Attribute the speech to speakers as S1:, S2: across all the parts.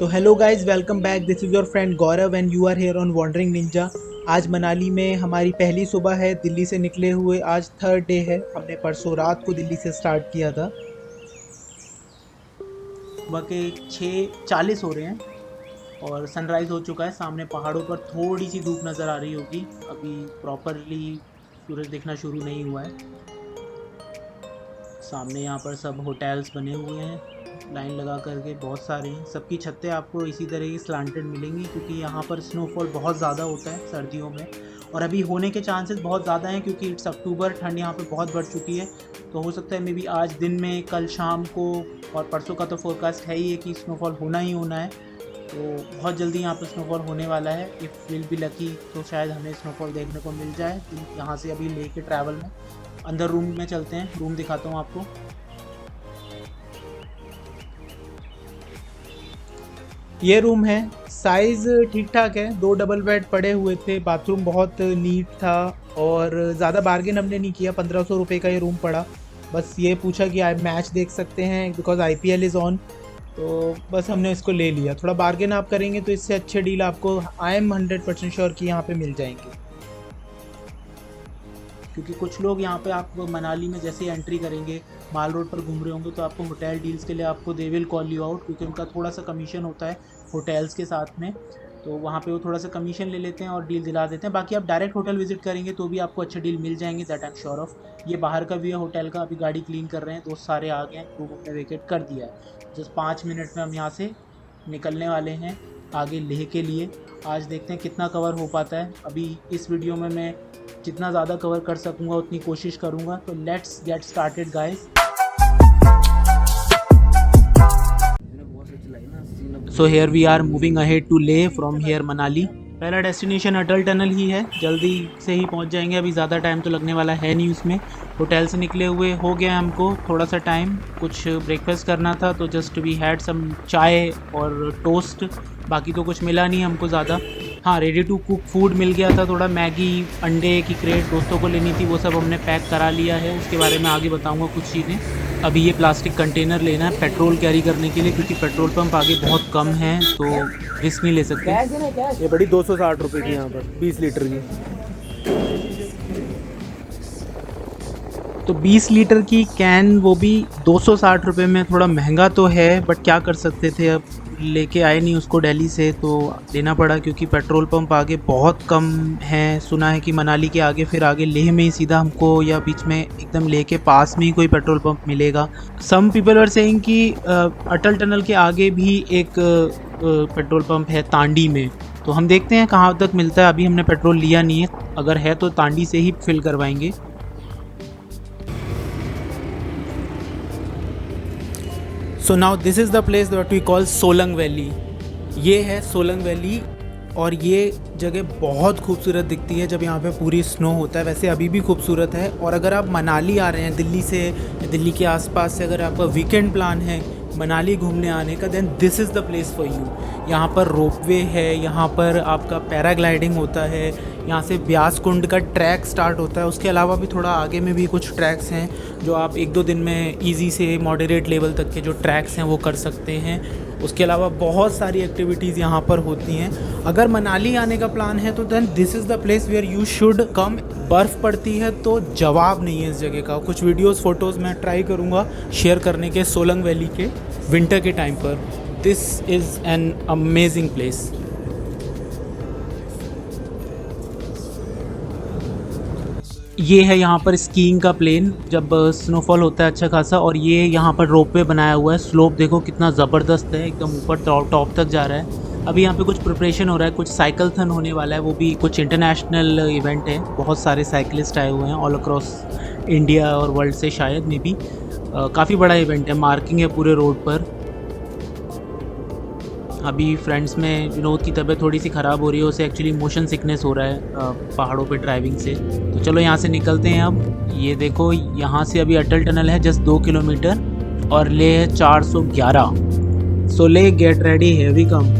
S1: तो hello guys, welcome back. This is your friend Gaurav and you are here on wandering ninja. आज मनाली में हमारी पहली सुबह है दिल्ली से निकले हुए। आज थर्ड डे है। हमने परसों रात को दिल्ली से स्टार्ट किया था। सुबह के 6:40 हो रहे हैं और सनराइज़ हो चुका है। सामने पहाड़ों पर थोड़ी सी धूप नज़र आ रही होगी। अभी प्रॉपरली सूरज दिखना शुरू नहीं हुआ है। सामने यहाँ पर सब होटल्स बने हुए हैं लाइन लगा करके, बहुत सारे हैं। सबकी छतें आपको इसी तरह की स्लांटेड मिलेंगी क्योंकि यहाँ पर स्नोफॉल बहुत ज़्यादा होता है सर्दियों में, और अभी होने के चांसेस बहुत ज़्यादा हैं क्योंकि इट्स अक्टूबर। ठंड यहाँ पे बहुत बढ़ चुकी है, तो हो सकता है मे बी आज दिन में, कल शाम को, और परसों का तो फोरकास्ट है ही है कि स्नोफॉल होना ही होना है। तो बहुत जल्दी यहाँ पर स्नोफॉल होने वाला है। इफ़ विल बी लकी तो शायद हमें स्नोफॉल देखने को मिल जाए यहाँ से अभी ले के ट्रैवल में। अंदर रूम में चलते हैं, रूम दिखाता हूँ आपको। ये रूम है। साइज़ ठीक ठाक है, 2 डबल बेड पड़े हुए थे। बाथरूम बहुत नीट था और ज़्यादा बार्गेन हमने नहीं किया। 1500 रुपये का ये रूम पड़ा। बस ये पूछा कि आप मैच देख सकते हैं बिकॉज आईपीएल इज़ ऑन, तो बस हमने इसको ले लिया। थोड़ा बार्गेन आप करेंगे तो इससे अच्छे डील आपको आई एम 100% श्योर कि यहाँ पे मिल जाएंगे। क्योंकि कुछ लोग यहाँ पे आप मनाली में जैसे एंट्री करेंगे, माल रोड पर घूम रहे होंगे, तो आपको होटल डील्स के लिए आपको they will call you out, क्योंकि उनका थोड़ा सा कमीशन होता है होटल्स के साथ में। तो वहाँ पे वो थोड़ा सा कमीशन ले लेते हैं और डील दिला देते हैं। बाकी आप डायरेक्ट होटल विजिट करेंगे तो भी आपको अच्छे डील मिल जाएंगे, that I am sure of. ये बाहर का व्यू है होटल का। अभी गाड़ी क्लीन कर रहे हैं, दोस्त सारे आ गए हैं, रूम हमने वेकेट कर दिया है। जस्ट 5 मिनट में हम यहाँ से निकलने वाले हैं आगे लेह के लिए। आज देखते हैं कितना कवर हो पाता है। अभी इस वीडियो में मैं जितना ज़्यादा कवर कर सकूँगा उतनी कोशिश करूँगा। तो let's get started guys. So here we are moving ahead to Leh from here Manali. पहला डेस्टिनेशन अटल टनल ही है, जल्दी से ही पहुंच जाएंगे। अभी ज़्यादा टाइम तो लगने वाला है नहीं उसमें। होटल से निकले हुए हो गया हमको थोड़ा सा टाइम, कुछ ब्रेकफास्ट करना था तो जस्ट वी हैड सम चाय और टोस्ट। बाकी तो कुछ मिला नहीं हमको ज़्यादा। हाँ, रेडी टू कुक फूड मिल गया था, थोड़ा मैगी, अंडे की क्रेट दोस्तों को लेनी थी, वो सब हमने पैक करा लिया है। उसके बारे में आगे बताऊँगा कुछ चीज़ें। अभी ये प्लास्टिक कंटेनर लेना है पेट्रोल कैरी करने के लिए, क्योंकि पेट्रोल पंप आगे बहुत कम है तो रिस्क नहीं ले सकते। ये बड़ी 260 रुपये की यहाँ पर 20 लीटर की। तो 20 लीटर की कैन, वो भी 260 रुपये में, थोड़ा महंगा तो है बट क्या कर सकते थे। अब लेके आए नहीं उसको दिल्ली से तो लेना पड़ा, क्योंकि पेट्रोल पंप आगे बहुत कम है। सुना है कि मनाली के आगे, फिर आगे लेह में ही सीधा हमको, या बीच में एकदम लेह के पास में ही कोई पेट्रोल पंप मिलेगा। सम पीपल आर सेइंग कि अटल टनल के आगे भी एक पेट्रोल पंप है तांडी में। तो हम देखते हैं कहाँ तक मिलता है। अभी हमने पेट्रोल लिया नहीं है, अगर है तो तांडी से ही फिल करवाएंगे। So now this is the place that we call Solang valley. ये है सोलंग वैली, और ये जगह बहुत खूबसूरत दिखती है जब यहाँ पे पूरी स्नो होता है। वैसे अभी भी खूबसूरत है। और अगर आप मनाली आ रहे हैं दिल्ली से, दिल्ली के आसपास से, अगर आपका वीकेंड प्लान है मनाली घूमने आने का, then this is the place for you. यहाँ पर रोपवे है, यहाँ पर आपका पैराग्लाइडिंग होता है, यहाँ से ब्यास कुंड का ट्रैक स्टार्ट होता है। उसके अलावा भी थोड़ा आगे में भी कुछ ट्रैक्स हैं जो आप 1-2 दिन में इजी से मॉडरेट लेवल तक के जो ट्रैक्स हैं वो कर सकते हैं। उसके अलावा बहुत सारी एक्टिविटीज़ यहाँ पर होती हैं। अगर मनाली आने का प्लान है तो then this is the place where you should come. बर्फ़ पड़ती है तो जवाब नहीं है इस जगह का। कुछ वीडियोस फोटोज़ मैं ट्राई करूँगा शेयर करने के सोलंग वैली के विंटर के टाइम पर। This is an amazing place. ये है यहाँ पर स्कीइंग का प्लेन जब स्नोफॉल होता है अच्छा खासा। और ये यहाँ पर रोपवे बनाया हुआ है। स्लोप देखो कितना ज़बरदस्त है, एकदम ऊपर टॉप तक जा रहा है। अभी यहाँ पे कुछ प्रिपरेशन हो रहा है, कुछ साइकिल थन होने वाला है, वो भी कुछ इंटरनेशनल इवेंट है। बहुत सारे साइकिलिस्ट आए हुए हैं ऑल अक्रॉस इंडिया और वर्ल्ड से शायद, मे बी। काफ़ी बड़ा इवेंट है, मार्किंग है पूरे रोड पर। अभी फ्रेंड्स में विनोद की तबीयत थोड़ी सी ख़राब हो रही है, उसे एक्चुअली मोशन सिकनेस हो रहा है पहाड़ों पे ड्राइविंग से। तो चलो यहाँ से निकलते हैं अब। ये देखो, यहाँ से अभी अटल टनल है जस्ट 2 किलोमीटर और ले है 411। So let get ready, here we come.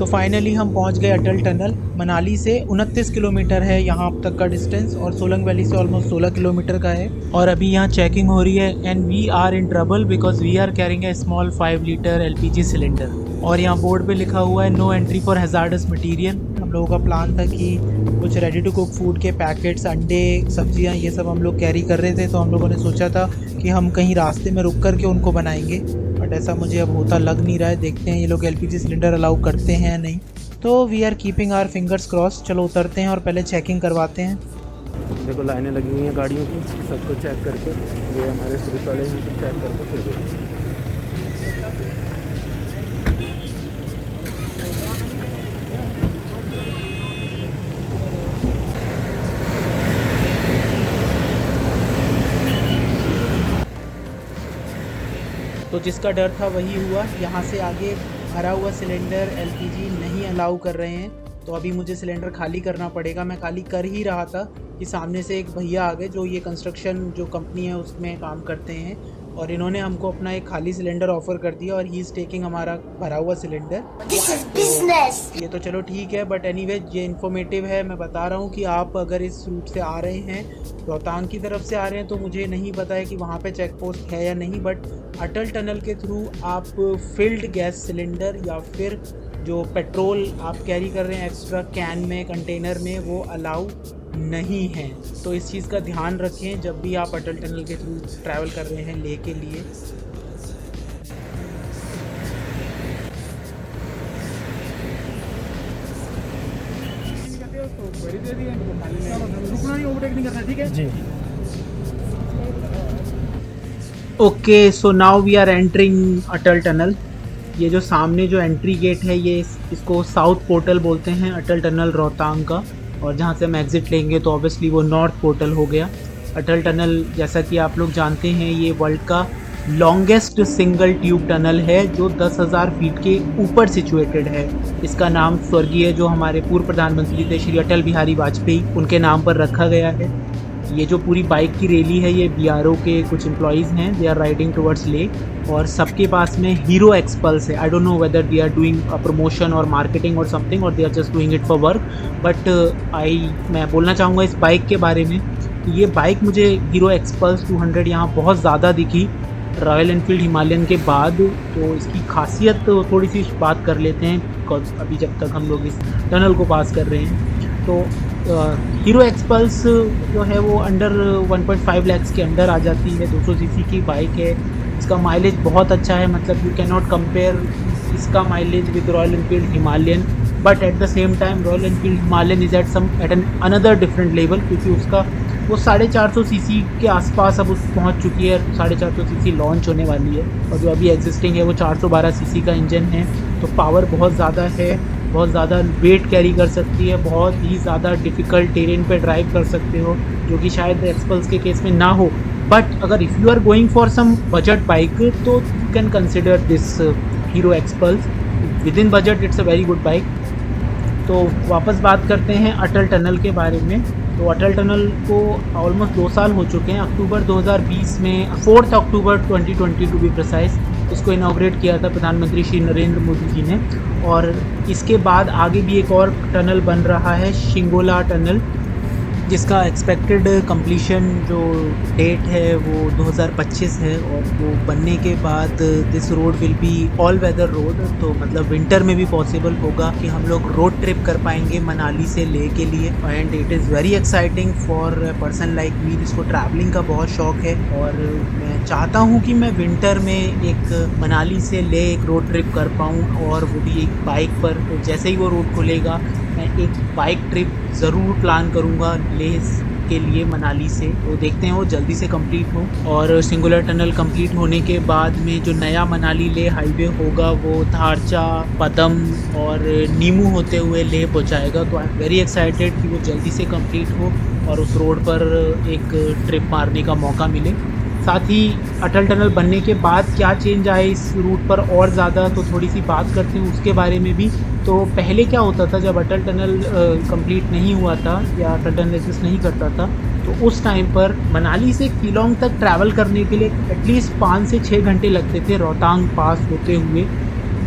S1: तो फाइनली हम पहुंच गए अटल टनल। मनाली से 29 किलोमीटर है यहाँ तक का डिस्टेंस और सोलंग वैली से ऑलमोस्ट 16 किलोमीटर का है। और अभी यहाँ चेकिंग हो रही है and we are in trouble because we are carrying a small 5 litre LPG cylinder. और यहाँ बोर्ड पे लिखा हुआ है no entry for hazardous material. हम लोगों का प्लान था कि कुछ रेडी टू कुक फूड के पैकेट्स, अंडे, सब्जियाँ ये सब हम लोग कैरी कर रहे थे, तो हम लोगों ने सोचा था कि हम कहीं रास्ते में रुक कर के उनको बनाएंगे, बट ऐसा मुझे अब होता लग नहीं रहा है। देखते हैं ये लोग एलपीजी सिलेंडर अलाउ करते हैं या नहीं। तो we are keeping our fingers cross. चलो उतरते हैं और पहले चेकिंग करवाते हैं।
S2: देखो लाइनें लगी हुई हैं गाड़ियों की, सबको चेक करके ये हमारे पुलिस वाले हैं, सब चेक करके फिर गए।
S1: तो जिसका डर था वही हुआ। यहाँ से आगे भरा हुआ सिलेंडर एलपीजी नहीं अलाउ कर रहे हैं, तो अभी मुझे सिलेंडर खाली करना पड़ेगा। मैं खाली कर ही रहा था कि सामने से एक भैया आ गए जो ये कंस्ट्रक्शन जो कंपनी है उसमें काम करते हैं, और इन्होंने हमको अपना एक खाली सिलेंडर ऑफर कर दिया और ही इज़ टेकिंग हमारा भरा हुआ सिलेंडर। ये तो चलो ठीक है, बट एनीवे ये इन्फॉर्मेटिव है। मैं बता रहा हूँ कि आप अगर इस रूट से आ रहे हैं, रोहतांग की तरफ से आ रहे हैं, तो मुझे नहीं पता है कि वहाँ पे चेक पोस्ट है या नहीं, बट अटल टनल के थ्रू आप फिल्ड गैस सिलेंडर या फिर जो पेट्रोल आप कैरी कर रहे हैं एक्स्ट्रा कैन में, कंटेनर में, वो अलाउ नहीं है। तो इस चीज़ का ध्यान रखें जब भी आप अटल टनल के थ्रू ट्रैवल कर रहे हैं लेह के लिए।
S2: जी
S1: okay, so now we are entering Atal tunnel. ये जो सामने जो एंट्री गेट है ये इसको साउथ पोर्टल बोलते हैं अटल टनल रोहतांग का, और जहाँ से हम एग्ज़िट लेंगे तो ऑब्वियसली वो नॉर्थ पोर्टल हो गया। अटल टनल जैसा कि आप लोग जानते हैं ये वर्ल्ड का लॉन्गेस्ट सिंगल ट्यूब टनल है जो 10,000 फीट के ऊपर सिचुएटेड है। इसका नाम स्वर्गीय जो हमारे पूर्व प्रधानमंत्री थे श्री अटल बिहारी वाजपेयी, उनके नाम पर रखा गया है। ये जो पूरी बाइक की रैली है ये बीआरओ के कुछ एम्प्लॉयज़ हैं, दे आर राइडिंग टुवर्ड्स ले, और सबके पास में हीरो एक्सपल्स है। I don't know whether they are doing a promotion और मार्केटिंग और समथिंग, और they are just doing it for work, but मैं बोलना चाहूँगा इस बाइक के बारे में। ये बाइक मुझे हीरो एक्सपल्स 200 यहाँ बहुत ज़्यादा दिखी रॉयल एनफील्ड हिमालयन के बाद। तो इसकी खासियत थोड़ी सी बात कर लेते हैं, बिकॉज अभी जब तक हम लोग इस टनल को पास कर रहे हैं तो हीरो एक्सपल्स जो है वो अंडर 1.5 लाख के अंडर आ जाती है। 200 सीसी की बाइक है। इसका माइलेज बहुत अच्छा है, मतलब यू कैन नॉट कंपेयर इसका mileage with Royal Enfield Himalayan, but at the same time Royal Enfield Himalayan is at an another different level, क्योंकि उसका वो 450 सीसी के आसपास अब उस पहुंच चुकी है। 450 सीसी लॉन्च होने वाली है, और जो अभी एग्जिस्टिंग है वो 412 सीसी का इंजन है। तो पावर बहुत ज़्यादा है, बहुत ज़्यादा वेट कैरी कर सकती है, बहुत ही ज़्यादा डिफ़िकल्ट टेरेन पे ड्राइव कर सकते हो, जो कि शायद एक्सपल्स के केस में ना हो। बट अगर if you are going for some budget bike तो you can consider this Hero Xpulse. Within budget it's a very good bike. तो वापस बात करते हैं अटल टनल के बारे में। तो अटल टनल को ऑलमोस्ट 2 साल हो चुके हैं। अक्टूबर 2020 में 4 अक्टूबर 2020 टू बी प्रिसाइज इसको इनाग्रेट किया था प्रधानमंत्री श्री नरेंद्र मोदी जी ने। और इसके बाद आगे भी एक और टनल बन रहा है, शिंगोला टनल, जिसका एक्सपेक्टेड कंप्लीशन जो डेट है वो 2025 है, और वो बनने के बाद this road will be all weather road. तो मतलब विंटर में भी पॉसिबल होगा कि हम लोग रोड ट्रिप कर पाएंगे मनाली से लेह के लिए। And it is very exciting for person like me जिसको ट्रैवलिंग का बहुत शौक है, और मैं चाहता हूँ कि मैं विंटर में एक मनाली से लेह एक रोड ट्रिप कर पाऊँ, और वो भी एक बाइक पर। तो जैसे ही वो रोड खुलेगा मैं एक बाइक ट्रिप ज़रूर प्लान करूँगा लेह के लिए मनाली से। तो देखते हैं वो जल्दी से कंप्लीट हो, और सिंगुलर टनल कंप्लीट होने के बाद में जो नया मनाली लेह हाईवे होगा वो धारचा, पदम और नीमू होते हुए लेह पहुँचाएगा। तो आई एम वेरी एक्साइटेड कि वो जल्दी से कंप्लीट हो और उस रोड पर एक ट्रिप मारने का मौका मिले। साथ ही अटल टनल बनने के बाद क्या चेंज आए इस रूट पर और ज़्यादा, तो थोड़ी सी बात करते हैं उसके बारे में भी। तो पहले क्या होता था जब अटल टनल कंप्लीट नहीं हुआ था या अटल टनल एग्जिस्ट नहीं करता था, तो उस टाइम पर मनाली से किलोंग तक ट्रैवल करने के लिए एटलीस्ट 5 से 6 घंटे लगते थे रोहतांग पास होते हुए।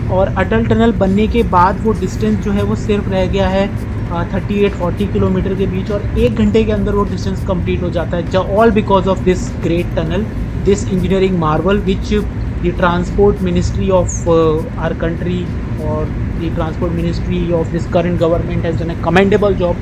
S1: और अटल टनल बनने के बाद वो डिस्टेंस जो है वो सिर्फ रह गया है 38-40 किलोमीटर के बीच, और 1 घंटे के अंदर वो डिस्टेंस कंप्लीट हो जाता है, all because of this great tunnel, this engineering marvel which the transport ministry of our country और the transport ministry of this current government has done a commendable job.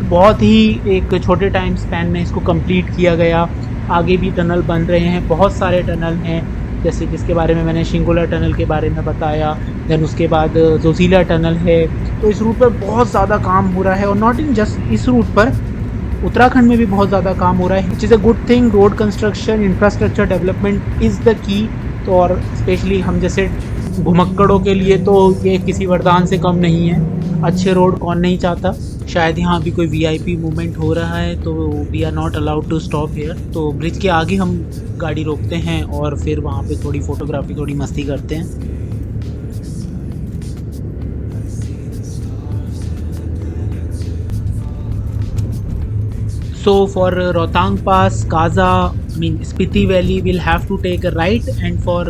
S1: बहुत ही एक छोटे टाइम स्पैन में इसको कंप्लीट किया गया। आगे भी टनल बन रहे हैं, बहुत सारे टनल हैं, जैसे जिसके बारे में मैंने शिंगोला टनल के बारे में बताया, देन उसके बाद जोशीला टनल है। तो इस रूट पर बहुत ज़्यादा काम हो रहा है, और नॉट इन जस्ट इस रूट पर, उत्तराखंड में भी बहुत ज़्यादा काम हो रहा है, which is a good thing. Road construction, infrastructure development is the key. तो और स्पेशली हम जैसे घुमक्कड़ों के लिए तो ये किसी वरदान से कम नहीं है। अच्छे रोड कौन नहीं चाहता। शायद यहाँ अभी कोई वीआईपी मूवमेंट हो रहा है, तो we are not allowed to stop here. तो ब्रिज के आगे हम गाड़ी रोकते हैं और फिर वहाँ पे थोड़ी फोटोग्राफी, थोड़ी मस्ती करते हैं। So for Rohtang Pass, Kaza, Spiti Valley, we'll have to take a right, and for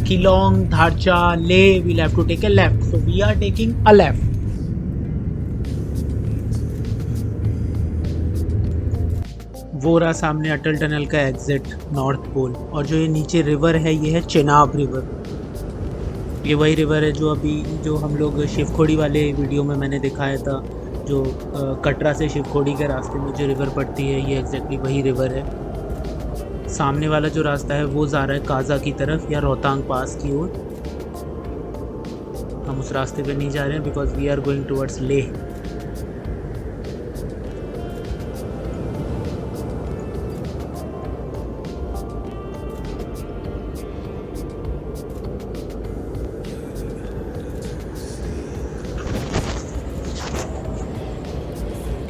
S1: Keelong, Dharcha, Leh, we'll have to take a left. So we are taking a left. वो रहा सामने अटल tunnel का exit, north pole. और जो ये नीचे river है, ये है चेनाब रिवर। ये वही रिवर है जो हम लोग शिवखोड़ी वाले वीडियो में मैंने दिखाया था, जो कटरा से शिवखोड़ी के रास्ते में जो रिवर पड़ती है, ये एग्जैक्टली वही रिवर है। सामने वाला जो रास्ता है वो जा रहा है काजा की तरफ या रोहतांग पास की ओर। हम उस रास्ते पे नहीं जा रहे हैं because we are going towards Leh.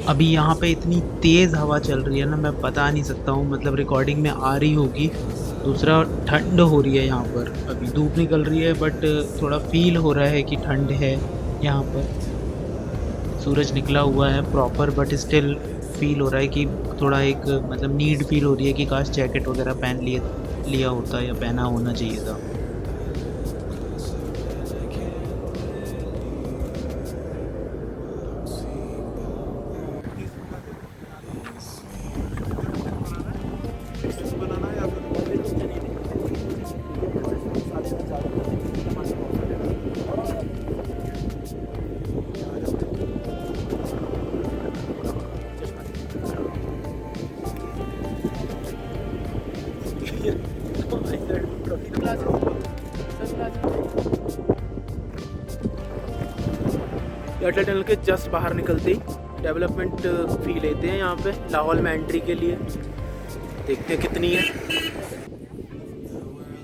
S1: अभी यहाँ पे इतनी तेज़ हवा चल रही है ना, मैं बता नहीं सकता हूँ, मतलब रिकॉर्डिंग में आ रही होगी। दूसरा, ठंड हो रही है यहाँ पर। अभी धूप निकल रही है बट थोड़ा फील हो रहा है कि ठंड है यहाँ पर। सूरज निकला हुआ है प्रॉपर, बट स्टिल फील हो रहा है कि थोड़ा एक मतलब नीड फील हो रही है कि काश जैकेट वगैरह पहन लिया होता या पहना होना चाहिए था। अटल टनल के जस्ट बाहर निकलते ही डेवलपमेंट फी लेते हैं यहाँ पे लाहौल में एंट्री के लिए। देखते हैं कितनी है।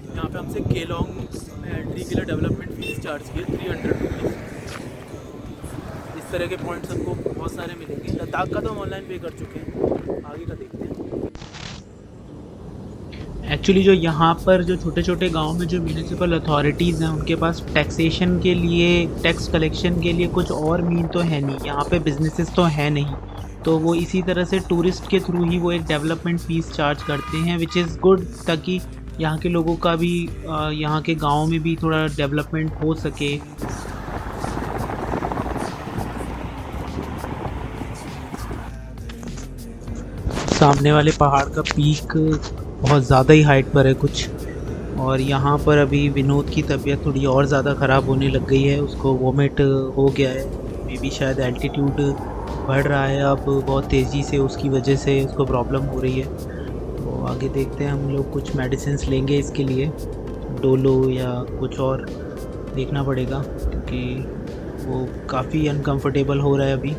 S1: यहाँ पे हमसे केलोंग में एंट्री के लिए डेवलपमेंट फीस चार्ज की है 300 रुपीज़। इस तरह के पॉइंट्स हमको बहुत सारे मिलेंगे। लद्दाख का तो हम ऑनलाइन पे कर चुके हैं, आगे का देखते हैं। एक्चुअली जो यहाँ पर जो छोटे छोटे गांव में जो म्यूनिसिपल अथॉरिटीज़ हैं, उनके पास टैक्सेशन के लिए, टैक्स कलेक्शन के लिए कुछ और मीन तो है नहीं। यहाँ पे बिजनेसेस तो है नहीं, तो वो इसी तरह से टूरिस्ट के थ्रू ही वो एक डेवलपमेंट फ़ीस चार्ज करते हैं, विच इज़ गुड, ताकि यहाँ के लोगों का भी यहाँ के गाँव में भी थोड़ा डेवलपमेंट हो सके। सामने वाले पहाड़ का पीक बहुत ज़्यादा ही हाइट पर है कुछ, और यहाँ पर अभी विनोद की तबीयत थोड़ी और ज़्यादा ख़राब होने लग गई है। उसको वोमिट हो गया है, मे बी शायद एल्टीट्यूड बढ़ रहा है अब बहुत तेज़ी से, उसकी वजह से उसको प्रॉब्लम हो रही है। तो आगे देखते हैं, हम लोग कुछ मेडिसिन्स लेंगे इसके लिए, डोलो या कुछ और देखना पड़ेगा, क्योंकि वो काफ़ी अनकंफर्टेबल हो रहा है अभी।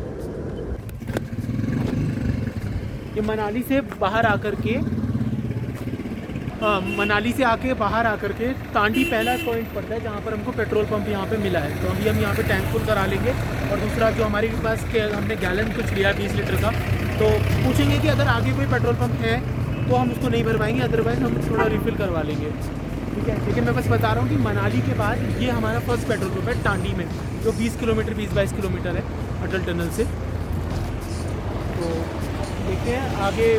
S1: ये मनाली से बाहर आकर के बाहर आकर के तांडी पहला पॉइंट पड़ता है जहाँ पर हमको पेट्रोल पंप यहाँ पे मिला है। तो अभी हम यहाँ पे टैंक फुल करा लेंगे, और दूसरा जो हमारे पास हमने गैलन कुछ लिया 20 लीटर का, तो पूछेंगे कि अगर आगे कोई पेट्रोल पंप है तो हम उसको नहीं भरवाएंगे, अदरवाइज़ हम थोड़ा रिफ़िल करवा लेंगे, ठीक है। लेकिन मैं बस बता रहा हूँ कि मनाली के बाद ये हमारा फर्स्ट पेट्रोल पंप है टांडी में, जो 20-22 किलोमीटर है अटल टनल से। तो देखते हैं आगे,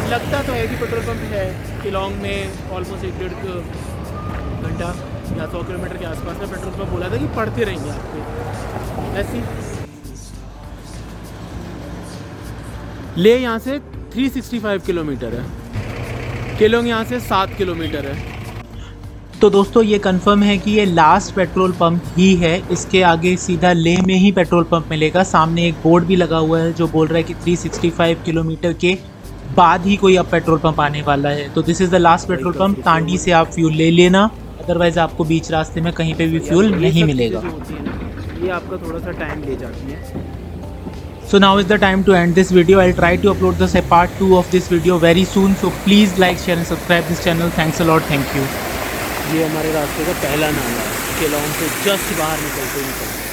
S1: लगता तो है कि पेट्रोल पंप है केलोंग में ऑलमोस्ट 1.5 घंटा या 100 किलोमीटर के आसपास में पेट्रोल पंप बोला था कि पढ़ते रहेंगे आपके। ऐसी ले यहाँ से 365 किलोमीटर है, केलोंग यहाँ से 7 किलोमीटर है। तो दोस्तों ये कंफर्म है कि ये लास्ट पेट्रोल पंप ही है, इसके आगे सीधा लेह में ही पेट्रोल पंप मिलेगा। सामने एक बोर्ड भी लगा हुआ है जो बोल रहा है कि 365 किलोमीटर के बाद ही कोई अब पेट्रोल पंप आने वाला है। तो this is the last petrol pump. Tandi से आप फ्यूल ले लेना, अदरवाइज़ आपको बीच रास्ते में कहीं पे भी फ्यूल नहीं मिलेगा।
S2: ये आपका थोड़ा सा टाइम ले जाती है।
S1: So now is the time to end this video. I'll try to upload the part 2 of this video very soon. So please like, share and subscribe this channel. Thanks a lot. Thank you.
S2: ये हमारे रास्ते का पहला नाला है, केलोंग से just बाहर निकलते।